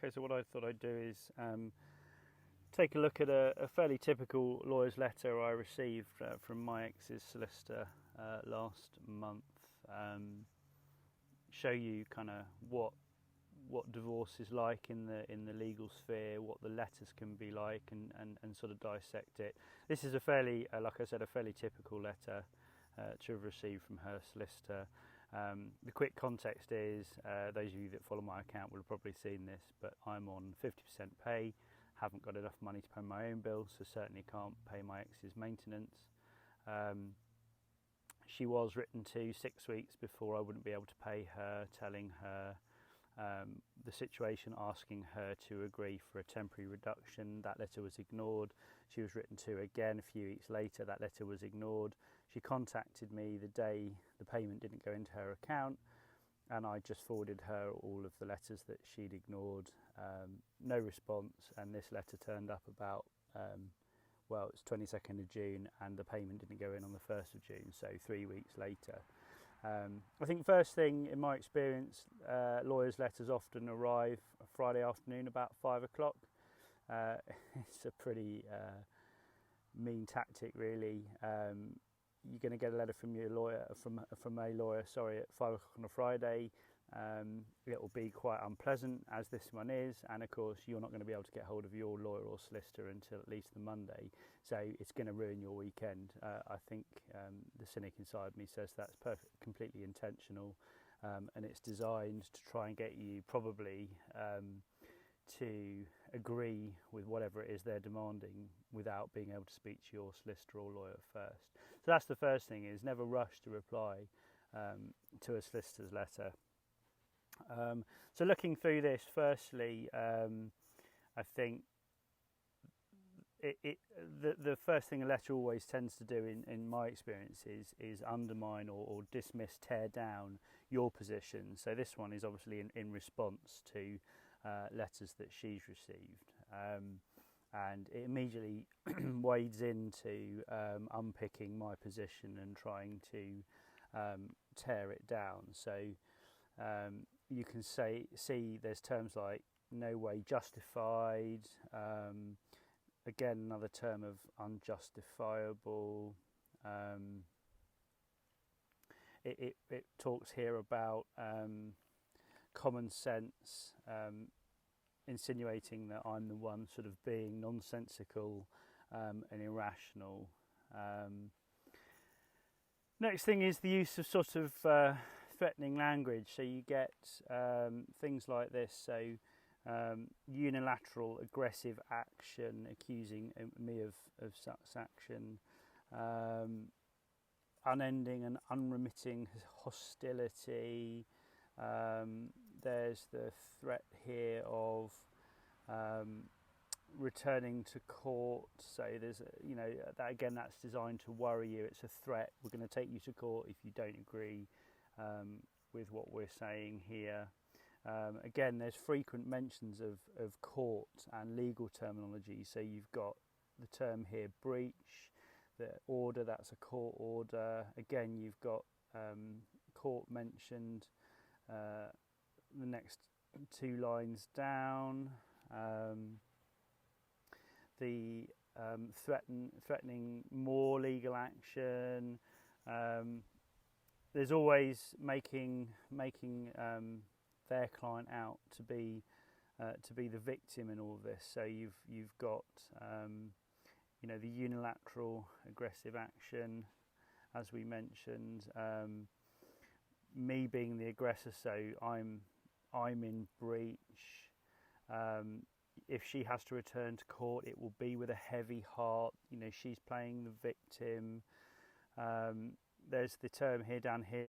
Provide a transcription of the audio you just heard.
Okay, so what I thought I'd do is take a look at a fairly typical lawyer's letter I received from my ex's solicitor last month. Show you kind of what divorce is like in the legal sphere, what the letters can be like, and sort of dissect it. This is a fairly, like I said, a fairly typical letter to have received from her solicitor. The quick context is, those of you that follow my account will have probably seen this, but I'm on 50% pay, haven't got enough money to pay my own bills, so certainly can't pay my ex's maintenance. She was written to 6 weeks before I wouldn't be able to pay her, telling her the situation, asking her to agree for a temporary reduction. That letter was ignored. She was written to again a few weeks later. That letter was ignored. She contacted me the day the payment didn't go into her account, and I just forwarded her all of the letters that she'd ignored. No response, and this letter turned up about well, it's 22nd of June, and the payment didn't go in on the 1st of June, so 3 weeks later. I think first thing, in my experience, lawyers' letters often arrive Friday afternoon about 5 o'clock. It's a pretty mean tactic, really. You're going to get a letter from your lawyer, from a lawyer, sorry, at 5 o'clock on a Friday. It will be quite unpleasant, as this one is, and of course you're not going to be able to get hold of your lawyer or solicitor until at least the Monday, so it's going to ruin your weekend. I think the cynic inside me says that's completely intentional, and it's designed to try and get you probably to agree with whatever it is they're demanding without being able to speak to your solicitor or lawyer first. So that's the first thing, is never rush to reply to a solicitor's letter. So looking through this, firstly, I think the first thing a letter always tends to do, in my experience, is undermine or dismiss, tear down your position. So this one is obviously in response to letters that she's received, and it immediately wades into unpicking my position and trying to tear it down. So you can see there's terms like no way justified, again another term of unjustifiable. It talks here about common sense, insinuating that I'm the one sort of being nonsensical and irrational. Next thing is the use of sort of threatening language. So you get things like this. So unilateral aggressive action, accusing me of such action, unending and unremitting hostility. There's the threat here of returning to court. So there's that again, that's designed to worry you. It's a threat. We're going to take you to court if you don't agree with what we're saying here. Again, there's frequent mentions of court and legal terminology. So you've got the term here, breach, the order, that's a court order. Again, you've got court mentioned the next two lines down. The threatening more legal action. There's always making their client out to be the victim in all of this. So you've got the unilateral aggressive action, as we mentioned. Me being the aggressor, so I'm in breach. If she has to return to court, it will be with a heavy heart. She's playing the victim. There's the term here down here,